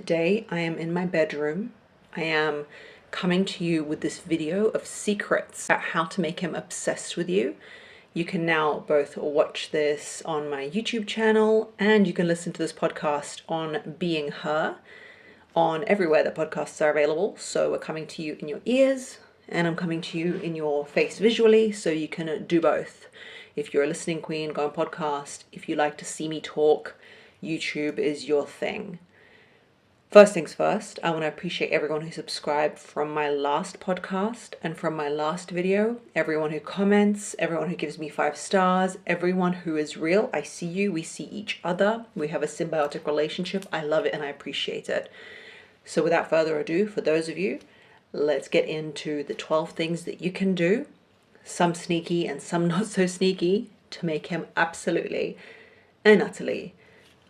today I am in my bedroom. I am coming to you with this video of secrets about how to make him obsessed with you. You can now both watch this on my YouTube channel and you can listen to this podcast on Being Her on everywhere that podcasts are available. So we're coming to you in your ears and I'm coming to you in your face visually, so you can do both. If you're a listening queen, go on podcast. If you like to see me talk, YouTube is your thing. First things first, I want to appreciate everyone who subscribed from my last podcast and from my last video, everyone who comments, everyone who gives me 5 stars, everyone who is real. I see you, we see each other, we have a symbiotic relationship. I love it and I appreciate it. So without further ado, for those of you, let's get into the 12 things that you can do, some sneaky and some not so sneaky, to make him absolutely and utterly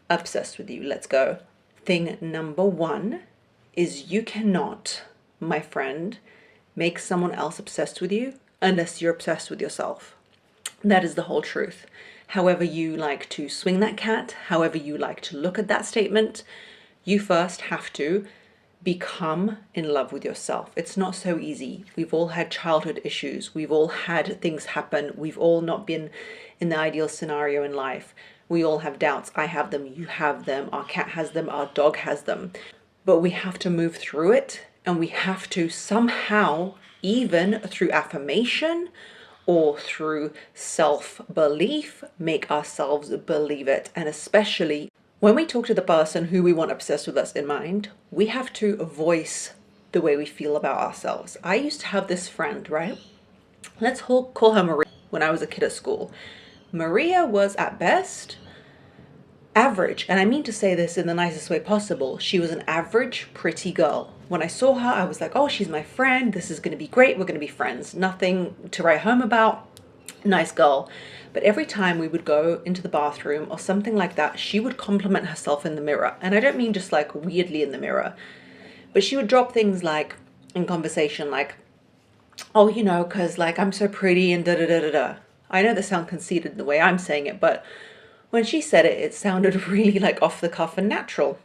obsessed with you. Let's go. Thing number 1 is you cannot, my friend, make someone else obsessed with you unless you're obsessed with yourself. That is the whole truth. However you like to swing that cat, however you like to look at that statement, you first have to become in love with yourself. It's not so easy. We've all had childhood issues. We've all had things happen. We've all not been in the ideal scenario in life. We all have doubts. I have them, you have them, our cat has them, our dog has them. But we have to move through it, and we have to somehow, even through affirmation or through self-belief, make ourselves believe it. And especially when we talk to the person who we want obsessed with us in mind, we have to voice the way we feel about ourselves. I used to have this friend, right? Let's call her Maria. When I was a kid at school, Maria was at best average, and I mean to say this in the nicest way possible. She was an average, pretty girl. When I saw her, I was like, oh, she's my friend. This is going to be great. We're going to be friends. Nothing to write home about. Nice girl. But every time we would go into the bathroom or something like that, she would compliment herself in the mirror. And I don't mean just like weirdly in the mirror, but she would drop things like in conversation like, oh, you know, because like I'm so pretty and da da da da da. I know that sounds conceited the way I'm saying it, but when she said it, it sounded really like off the cuff and natural.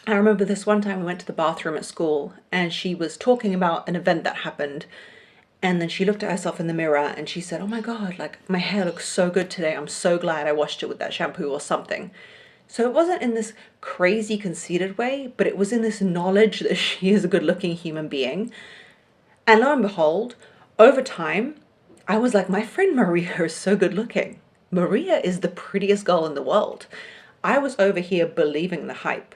I remember this one time we went to the bathroom at school and she was talking about an event that happened. And then she looked at herself in the mirror and she said, oh my God, like my hair looks so good today. I'm so glad I washed it with that shampoo or something. So it wasn't in this crazy conceited way, but it was in this knowledge that she is a good looking human being. And lo and behold, over time, I was like, my friend Maria is so good looking. Maria is the prettiest girl in the world. I was over here believing the hype.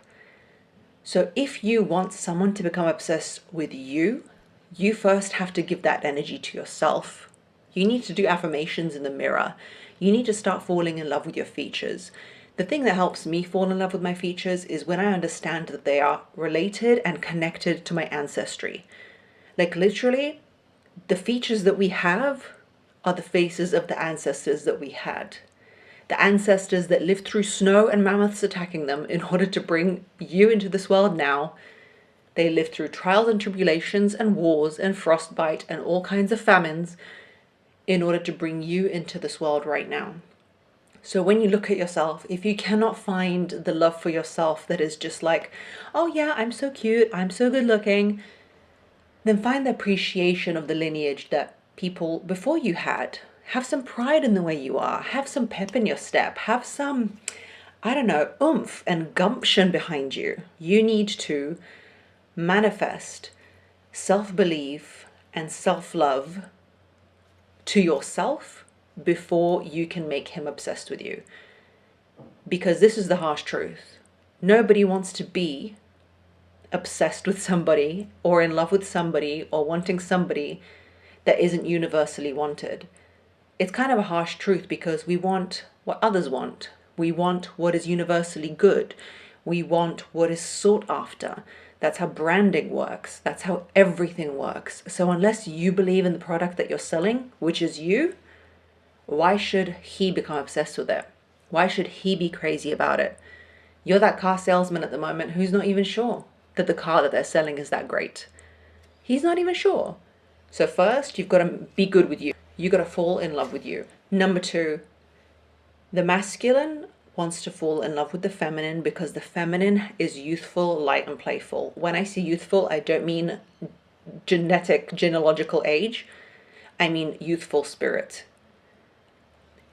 So if you want someone to become obsessed with you, you first have to give that energy to yourself. You need to do affirmations in the mirror. You need to start falling in love with your features. The thing that helps me fall in love with my features is when I understand that they are related and connected to my ancestry. Like literally, the features that we have are the faces of the ancestors that we had. The ancestors that lived through snow and mammoths attacking them in order to bring you into this world now. They lived through trials and tribulations and wars and frostbite and all kinds of famines in order to bring you into this world right now. So when you look at yourself, if you cannot find the love for yourself that is just like, oh yeah, I'm so cute, I'm so good looking, then find the appreciation of the lineage that people before you had. Have some pride in the way you are. Have some pep in your step. Have some, I don't know, oomph and gumption behind you. You need to manifest self-belief and self-love to yourself before you can make him obsessed with you. Because this is the harsh truth. Nobody wants to be obsessed with somebody or in love with somebody or wanting somebody that isn't universally wanted. It's kind of a harsh truth because we want what others want. We want what is universally good. We want what is sought after. That's how branding works. That's how everything works. So unless you believe in the product that you're selling, which is you, why should he become obsessed with it? Why should he be crazy about it? You're that car salesman at the moment who's not even sure that the car that they're selling is that great. He's not even sure. So first, you've got to be good with you. You got to fall in love with you. Number 2, the masculine wants to fall in love with the feminine because the feminine is youthful, light, and playful. When I say youthful, I don't mean genealogical age. I mean youthful spirit.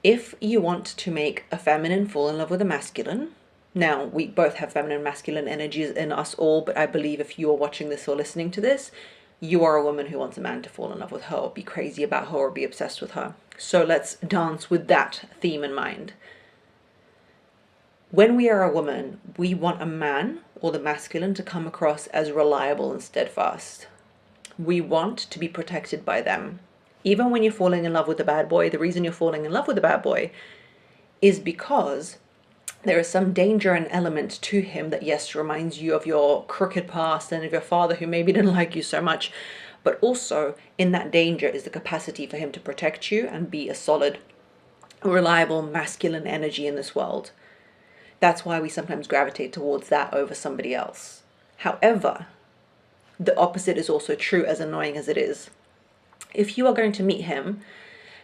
If you want to make a feminine fall in love with a masculine, now we both have feminine and masculine energies in us all, but I believe if you are watching this or listening to this, you are a woman who wants a man to fall in love with her or be crazy about her or be obsessed with her. So let's dance with that theme in mind. When we are a woman, we want a man or the masculine to come across as reliable and steadfast. We want to be protected by them. Even when you're falling in love with a bad boy, the reason you're falling in love with a bad boy is because there is some danger and element to him that, yes, reminds you of your crooked past and of your father who maybe didn't like you so much. But also in that danger is the capacity for him to protect you and be a solid, reliable, masculine energy in this world. That's why we sometimes gravitate towards that over somebody else. However, the opposite is also true, as annoying as it is. If you are going to meet him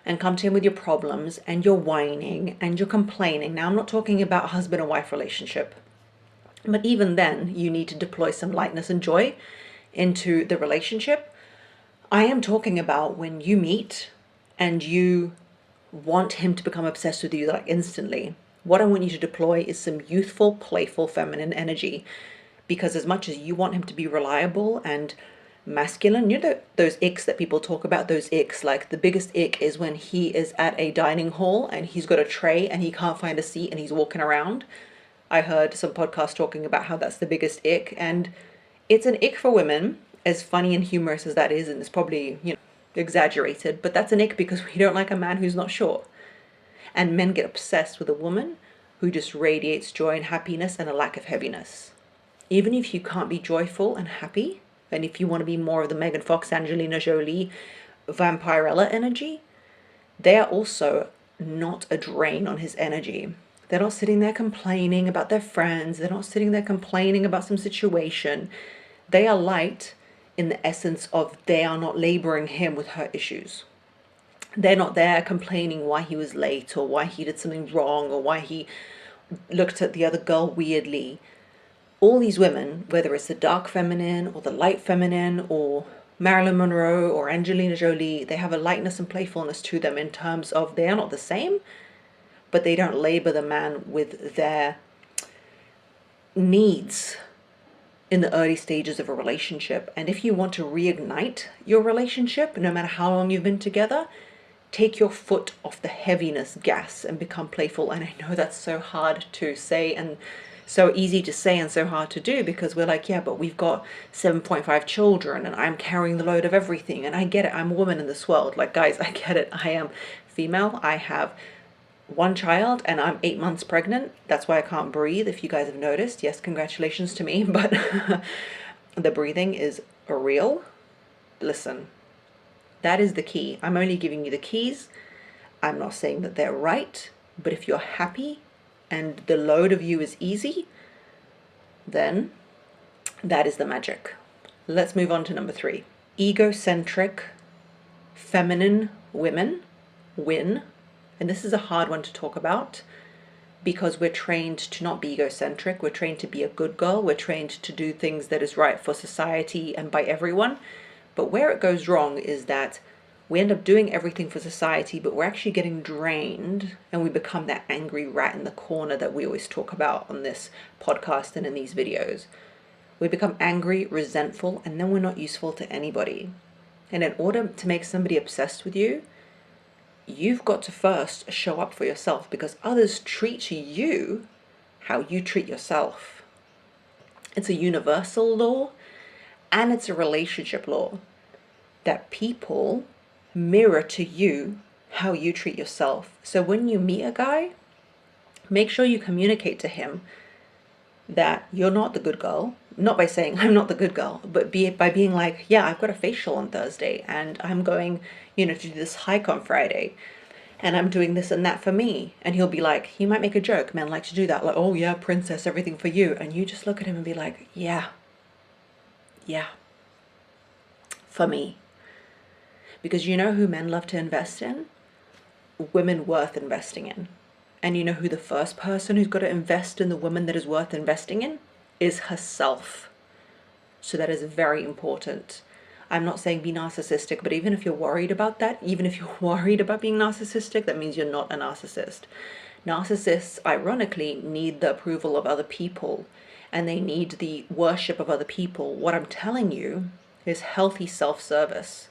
and come to him with your problems and you're whining and you're complaining, now I'm not talking about a husband and wife relationship, but even then you need to deploy some lightness and joy into the relationship. I am talking about when you meet and you want him to become obsessed with you like instantly. What I want you to deploy is some youthful, playful, feminine energy, because as much as you want him to be reliable and masculine, you know those icks that people talk about, those icks, like the biggest ick is when he is at a dining hall and he's got a tray and he can't find a seat and he's walking around. I heard some podcasts talking about how that's the biggest ick, and it's an ick for women, as funny and humorous as that is, and it's probably, exaggerated, but that's an ick because we don't like a man who's not sure. And men get obsessed with a woman who just radiates joy and happiness and a lack of heaviness. Even if you can't be joyful and happy, and if you want to be more of the Megan Fox, Angelina Jolie, Vampirella energy, they are also not a drain on his energy. They're not sitting there complaining about their friends. They're not sitting there complaining about some situation. They are light in the essence of they are not laboring him with her issues. They're not there complaining why he was late or why he did something wrong or why he looked at the other girl weirdly. All these women, whether it's the dark feminine or the light feminine or Marilyn Monroe or Angelina Jolie, they have a lightness and playfulness to them in terms of they are not the same, but they don't labor the man with their needs in the early stages of a relationship. And if you want to reignite your relationship, no matter how long you've been together, take your foot off the heaviness gas and become playful. And I know that's so hard to say and so easy to say and so hard to do, because we're like, yeah, but we've got 7.5 children and I'm carrying the load of everything. And I get it. I'm a woman in this world. Like, guys, I get it. I am female. I have one child and I'm 8 months pregnant. That's why I can't breathe. If you guys have noticed, yes, congratulations to me. But the breathing is real. Listen, that is the key. I'm only giving you the keys. I'm not saying that they're right, but if you're happy and the load of you is easy, then that is the magic. Let's move on to number 3. Egocentric feminine women win. And this is a hard one to talk about because we're trained to not be egocentric. We're trained to be a good girl. We're trained to do things that is right for society and by everyone. But where it goes wrong is that we end up doing everything for society, but we're actually getting drained and we become that angry rat in the corner that we always talk about on this podcast and in these videos. We become angry, resentful, and then we're not useful to anybody. And in order to make somebody obsessed with you, you've got to first show up for yourself, because others treat you how you treat yourself. It's a universal law and it's a relationship law that people mirror to you how you treat yourself. So when you meet a guy, make sure you communicate to him that you're not the good girl. Not by saying I'm not the good girl, but by being like, yeah, I've got a facial on Thursday and I'm going, to do this hike on Friday and I'm doing this and that for me. And he'll be like, he might make a joke, men like to do that, like, oh yeah, princess, everything for you. And you just look at him and be like, yeah, for me. Because you know who men love to invest in? Women worth investing in. And you know who the first person who's got to invest in the woman that is worth investing in? Is herself. So that is very important. I'm not saying be narcissistic, but even if you're worried about that, even if you're worried about being narcissistic, that means you're not a narcissist. Narcissists, ironically, need the approval of other people, and they need the worship of other people. What I'm telling you is healthy self-service.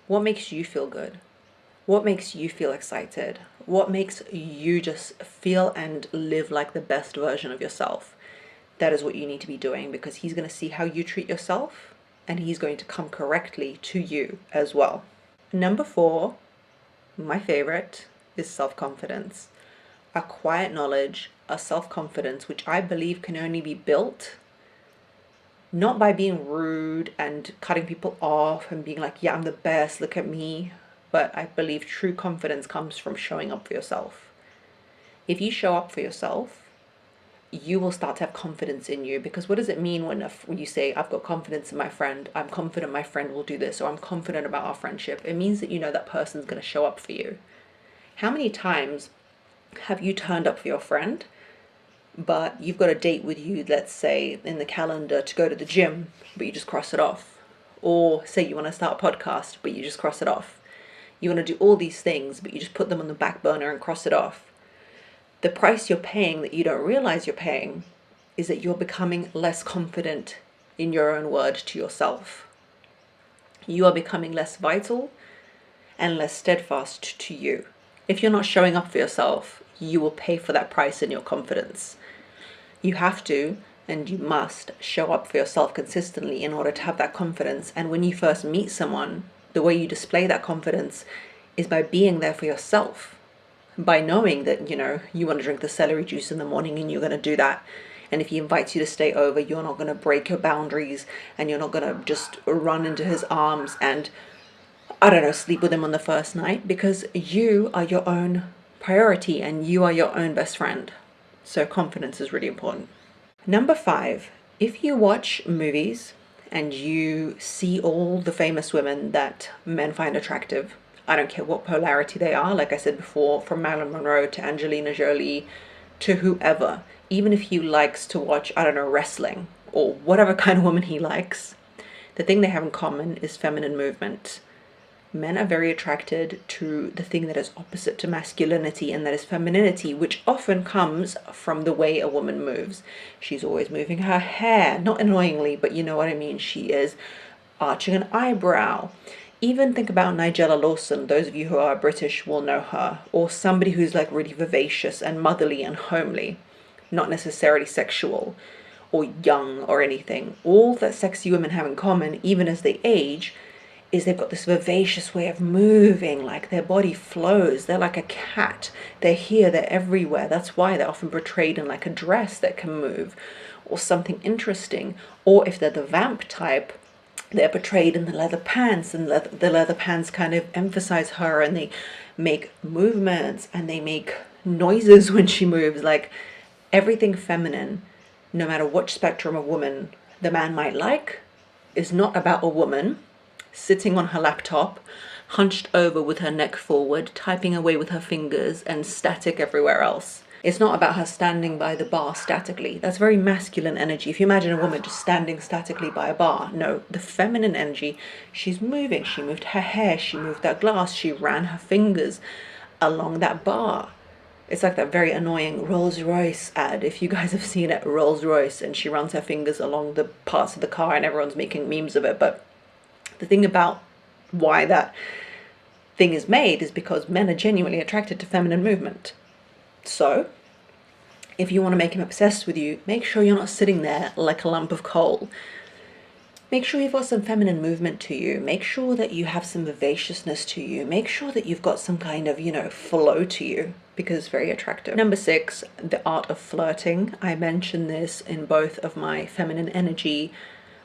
What makes you feel good? What makes you feel excited? What makes you just feel and live like the best version of yourself? That is what you need to be doing, because he's going to see how you treat yourself and he's going to come correctly to you as well. Number 4, my favorite, is self-confidence. A quiet knowledge, a self-confidence, which I believe can only be built not by being rude and cutting people off and being like, yeah, I'm the best, look at me. But I believe true confidence comes from showing up for yourself. If you show up for yourself, you will start to have confidence in you. Because what does it mean when you say, I've got confidence in my friend, I'm confident my friend will do this, or I'm confident about our friendship? It means that you know that person's going to show up for you. How many times have you turned up for your friend, but you've got a date with you, let's say in the calendar, to go to the gym, but you just cross it off? Or say you want to start a podcast, but you just cross it off. You want to do all these things, but you just put them on the back burner and cross it off. The price you're paying that you don't realize you're paying is that you're becoming less confident in your own word to yourself. You are becoming less vital and less steadfast to you. If you're not showing up for yourself, you will pay for that price in your confidence. You have to, and you must, show up for yourself consistently in order to have that confidence. And when you first meet someone, the way you display that confidence is by being there for yourself. By knowing that, you want to drink the celery juice in the morning and you're going to do that. And if he invites you to stay over, you're not going to break your boundaries and you're not going to just run into his arms and, sleep with him on the first night, because you are your own priority and you are your own best friend. So confidence is really important. Number 5, if you watch movies and you see all the famous women that men find attractive, I don't care what polarity they are, like I said before, from Marilyn Monroe to Angelina Jolie to whoever, even if he likes to watch, wrestling or whatever kind of woman he likes, the thing they have in common is feminine movement. Men are very attracted to the thing that is opposite to masculinity, and that is femininity, which often comes from the way a woman moves. She's always moving her hair, not annoyingly, but you know what I mean. She is arching an eyebrow. Even think about Nigella Lawson. Those of you who are British will know her. Or somebody who's like really vivacious and motherly and homely, not necessarily sexual or young or anything. All that sexy women have in common, even as they age, is they've got this vivacious way of moving, like their body flows. They're like a cat. They're here, they're everywhere. That's why they're often portrayed in like a dress that can move or something interesting. Or if they're the vamp type, they're portrayed in the leather pants, and the leather pants kind of emphasize her, and they make movements and they make noises when she moves. Like everything feminine, no matter which spectrum of woman the man might like, is not about a woman sitting on her laptop, hunched over with her neck forward, typing away with her fingers and static everywhere else. It's not about her standing by the bar statically. That's very masculine energy. If you imagine a woman just standing statically by a bar, no, the feminine energy, she's moving. She moved her hair, she moved that glass, she ran her fingers along that bar. It's like that very annoying Rolls-Royce ad. If you guys have seen it, Rolls-Royce, and she runs her fingers along the parts of the car and everyone's making memes of it. But the thing about why that thing is made is because men are genuinely attracted to feminine movement. So, if you want to make him obsessed with you, make sure you're not sitting there like a lump of coal. Make sure you've got some feminine movement to you. Make sure that you have some vivaciousness to you. Make sure that you've got some kind of, flow to you, because it's very attractive. Number 6, the art of flirting. I mentioned this in both of my feminine energy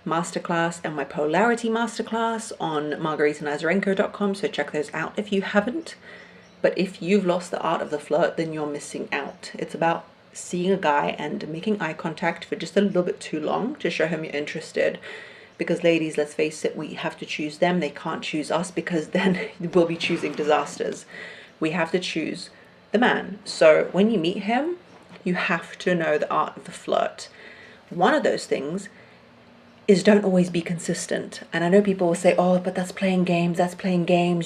masterclass and my polarity masterclass on margaritanazarenko.com, so check those out if you haven't. But if you've lost the art of the flirt, then you're missing out. It's about seeing a guy and making eye contact for just a little bit too long to show him you're interested. Because ladies, let's face it, we have to choose them. They can't choose us, because then we'll be choosing disasters. We have to choose the man. So when you meet him, you have to know the art of the flirt. One of those things is don't always be consistent. And I know people will say, oh, but that's playing games,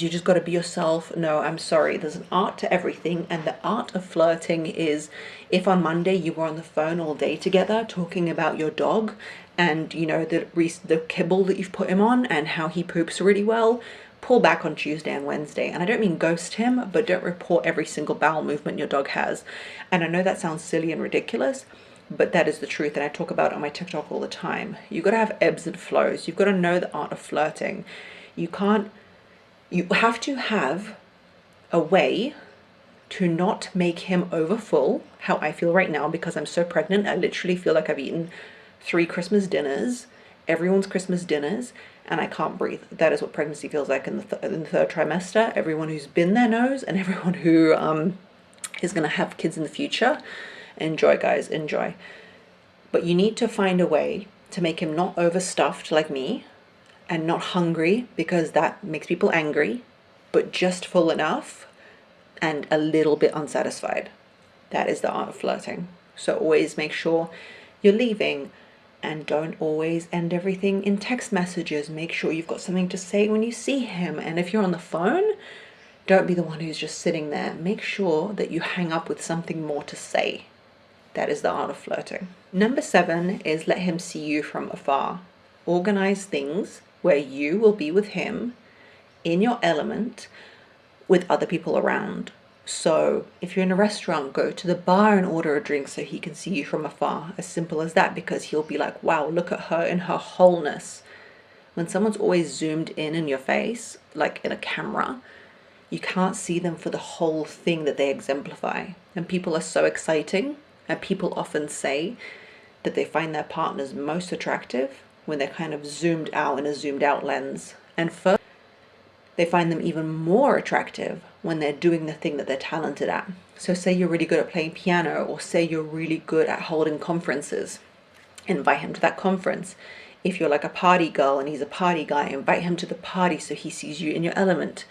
you just got to be yourself. No, I'm sorry, there's an art to everything, and the art of flirting is, if on Monday you were on the phone all day together talking about your dog and you know the kibble that you've put him on and how he poops really well, pull back on Tuesday and Wednesday. And I don't mean ghost him, but don't report every single bowel movement your dog has. And I know that sounds silly and ridiculous, but that is the truth, and I talk about it on my TikTok all the time. You've got to have ebbs and flows. You've got to know the art of flirting. You have to have a way to not make him over full, how I feel right now, because I'm so pregnant. I literally feel like I've eaten 3 Christmas dinners, everyone's Christmas dinners, and I can't breathe. That is what pregnancy feels like in the third trimester. Everyone who's been there knows, and everyone who is going to have kids in the future, enjoy, guys, enjoy. But you need to find a way to make him not overstuffed like me and not hungry, because that makes people angry, but just full enough and a little bit unsatisfied. That is the art of flirting. So always make sure you're leaving, and don't always end everything in text messages. Make sure you've got something to say when you see him. And if you're on the phone, don't be the one who's just sitting there. Make sure that you hang up with something more to say. That is the art of flirting. Number 7 is let him see you from afar. Organize things where you will be with him in your element with other people around. So if you're in a restaurant, go to the bar and order a drink so he can see you from afar. As simple as that, because he'll be like, wow, look at her in her wholeness. When someone's always zoomed in your face, like in a camera, you can't see them for the whole thing that they exemplify. And people are so exciting. And people often say that they find their partners most attractive when they're kind of zoomed out in a zoomed out lens. And first, they find them even more attractive when they're doing the thing that they're talented at. So say you're really good at playing piano, or say you're really good at holding conferences. Invite him to that conference. If you're like a party girl and he's a party guy, invite him to the party so he sees you in your element.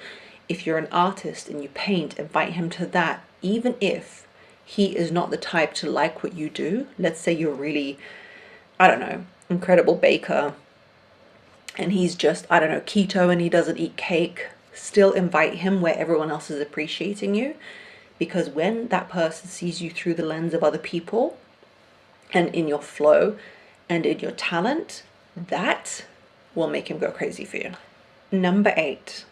If you're an artist and you paint, invite him to that, even if he is not the type to like what you do. Let's say you're really, I don't know, incredible baker, and he's just, I don't know, keto and he doesn't eat cake. Still invite him where everyone else is appreciating you, because when that person sees you through the lens of other people and in your flow and in your talent, that will make him go crazy for you. Number 8.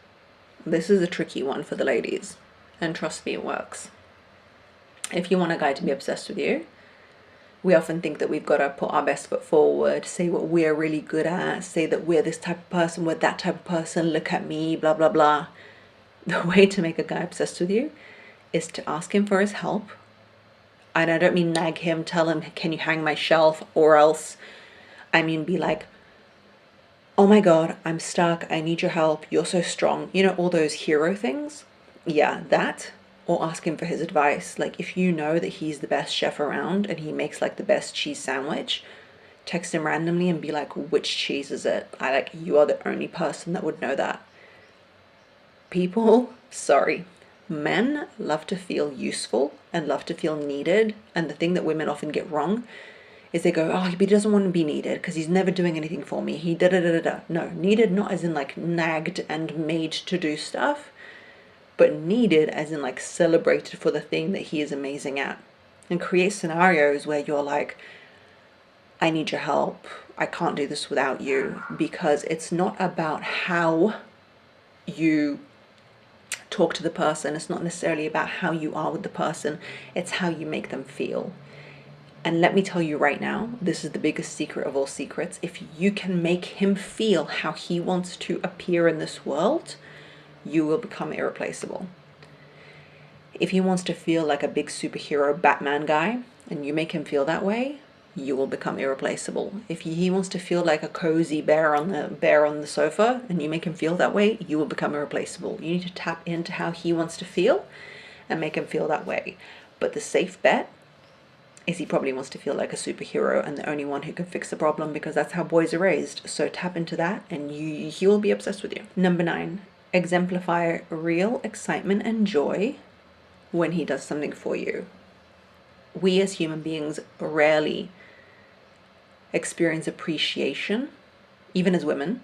This is a tricky one for the ladies, and trust me, it works. If you want a guy to be obsessed with you, we often think that we've got to put our best foot forward, say what we're really good at, say that we're this type of person, we're that type of person, look at me, blah, blah, blah. The way to make a guy obsessed with you is to ask him for his help. And I don't mean nag him, tell him, can you hang my shelf, or else. I mean, be like, oh my God, I'm stuck, I need your help, you're so strong. You know, all those hero things. Yeah, that. Or ask him for his advice. Like, if you know that he's the best chef around and he makes like the best cheese sandwich, text him randomly and be like, which cheese is it? You are the only person that would know that. Men love to feel useful and love to feel needed. And the thing that women often get wrong is they go, oh, but he doesn't want to be needed because he's never doing anything for me. He da-da-da-da-da. No, needed not as in like nagged and made to do stuff, but needed as in like celebrated for the thing that he is amazing at. And create scenarios where you're like, I need your help, I can't do this without you, because it's not about how you talk to the person, it's not necessarily about how you are with the person, it's how you make them feel. And let me tell you right now, this is the biggest secret of all secrets. If you can make him feel how he wants to appear in this world, you will become irreplaceable. If he wants to feel like a big superhero Batman guy and you make him feel that way, you will become irreplaceable. If he wants to feel like a cozy bear on the sofa and you make him feel that way, you will become irreplaceable. You need to tap into how he wants to feel and make him feel that way. But the safe bet is he probably wants to feel like a superhero and the only one who can fix the problem, because that's how boys are raised. So tap into that and he will be obsessed with you. Number 9, exemplify real excitement and joy when he does something for you. We as human beings rarely experience appreciation, even as women.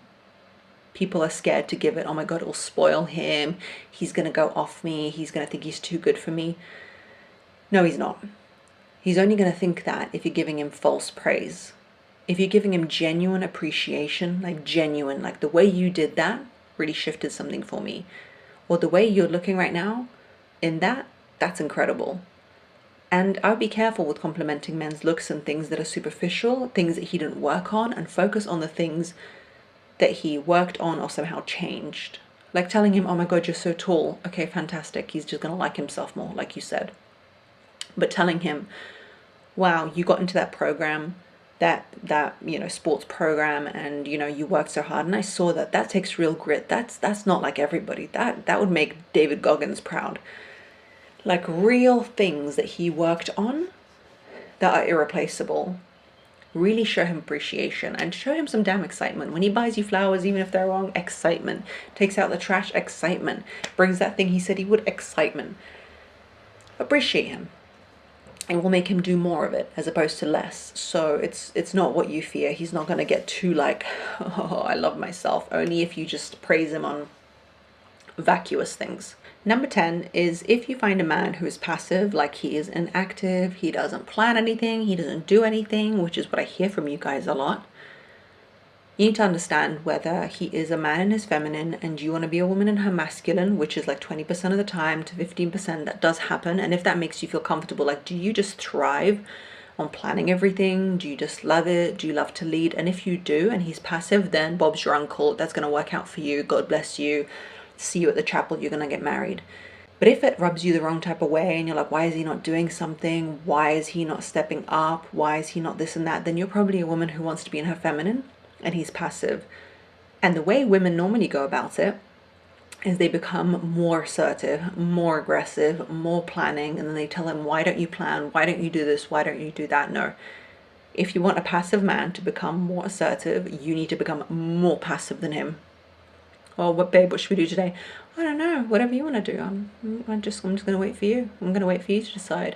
People are scared to give it. Oh my God, it'll spoil him. He's going to go off me. He's going to think he's too good for me. No, he's not. He's only going to think that if you're giving him false praise. If you're giving him genuine appreciation, like genuine, like the way you did that really shifted something for me. Or the way you're looking right now, in that's incredible. And I would be careful with complimenting men's looks and things that are superficial, things that he didn't work on, and focus on the things that he worked on or somehow changed. Like telling him, oh my God, you're so tall. Okay, fantastic. He's just going to like himself more, like you said. But telling him, wow, you got into that program, that sports program, and you worked so hard, and I saw that takes real grit. That's not like everybody. That would make David Goggins proud. Like real things that he worked on that are irreplaceable. Really show him appreciation and show him some damn excitement. When he buys you flowers, even if they're wrong, excitement. Takes out the trash, excitement. Brings that thing he said he would, excitement. Appreciate him. It will make him do more of it as opposed to less. So it's not what you fear. He's not going to get too like, oh, I love myself. Only if you just praise him on vacuous things. Number 10 is if you find a man who is passive, like he is inactive, he doesn't plan anything, he doesn't do anything, which is what I hear from you guys a lot. You need to understand whether he is a man in his feminine and you want to be a woman in her masculine, which is like 20% of the time to 15%. That does happen. And if that makes you feel comfortable, like, do you just thrive on planning everything? Do you just love it? Do you love to lead? And if you do, and he's passive, then Bob's your uncle. That's going to work out for you. God bless you. See you at the chapel. You're going to get married. But if it rubs you the wrong type of way and you're like, why is he not doing something? Why is he not stepping up? Why is he not this and that? Then you're probably a woman who wants to be in her feminine and he's passive. And the way women normally go about it is they become more assertive, more aggressive, more planning, and then they tell him, why don't you plan? Why don't you do this? Why don't you do that? No. If you want a passive man to become more assertive, you need to become more passive than him. Oh, babe, what should we do today? I don't know, whatever you want to do. I'm just going to wait for you. I'm going to wait for you to decide.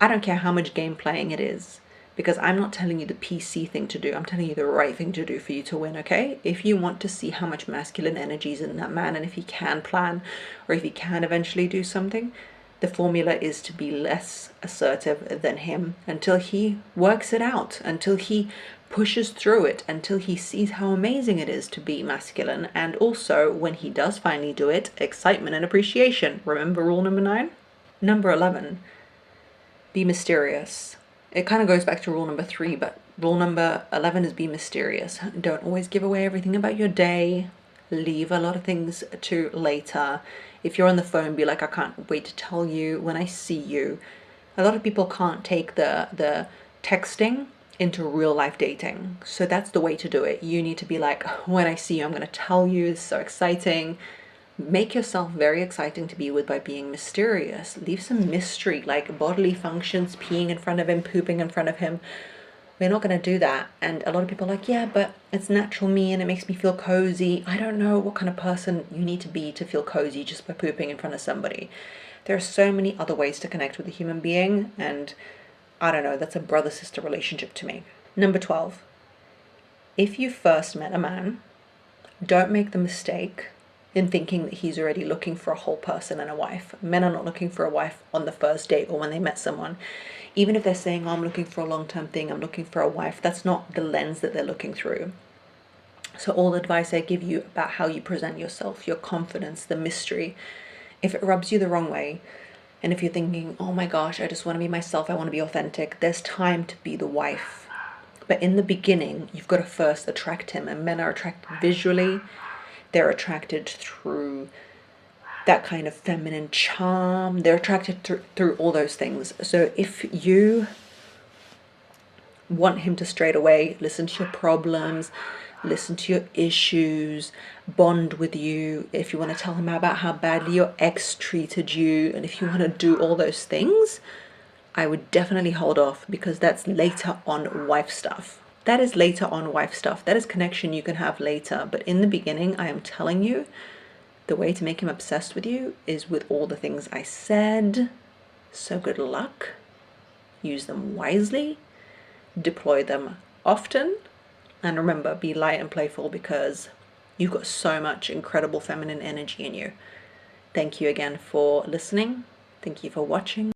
I don't care how much game playing it is. Because I'm not telling you the PC thing to do. I'm telling you the right thing to do for you to win, okay? If you want to see how much masculine energy is in that man and if he can plan or if he can eventually do something, the formula is to be less assertive than him until he works it out, until he pushes through it, until he sees how amazing it is to be masculine. And also, when he does finally do it, excitement and appreciation. Remember rule number 9? Number 11, be mysterious. It kind of goes back to rule number 3, but rule number 11 is be mysterious. Don't always give away everything about your day. Leave a lot of things to later. If you're on the phone, be like, I can't wait to tell you when I see you. A lot of people can't take the texting into real life dating. So that's the way to do it. You need to be like, when I see you, I'm going to tell you. It's so exciting. Make yourself very exciting to be with by being mysterious. Leave some mystery, like bodily functions, peeing in front of him, pooping in front of him. We're not going to do that. And a lot of people are like, yeah, but it's natural me and it makes me feel cozy. I don't know what kind of person you need to be to feel cozy just by pooping in front of somebody. There are so many other ways to connect with a human being, and I don't know, that's a brother-sister relationship to me. Number 12, if you first met a man, don't make the mistake in thinking that he's already looking for a whole person and a wife. Men are not looking for a wife on the first date or when they met someone. Even if they're saying, oh, I'm looking for a long-term thing, I'm looking for a wife, that's not the lens that they're looking through. So all the advice I give you about how you present yourself, your confidence, the mystery, if it rubs you the wrong way, and if you're thinking, oh my gosh, I just want to be myself, I want to be authentic, there's time to be the wife. But in the beginning, you've got to first attract him, and men are attracted visually. They're attracted through that kind of feminine charm. They're attracted through all those things. So if you want him to straight away listen to your problems, listen to your issues, bond with you, if you want to tell him about how badly your ex treated you, and if you want to do all those things, I would definitely hold off, because that's later on wife stuff. That is later on wife stuff. That is connection you can have later. But in the beginning, I am telling you, the way to make him obsessed with you is with all the things I said. So good luck. Use them wisely. Deploy them often. And remember, be light and playful because you've got so much incredible feminine energy in you. Thank you again for listening. Thank you for watching.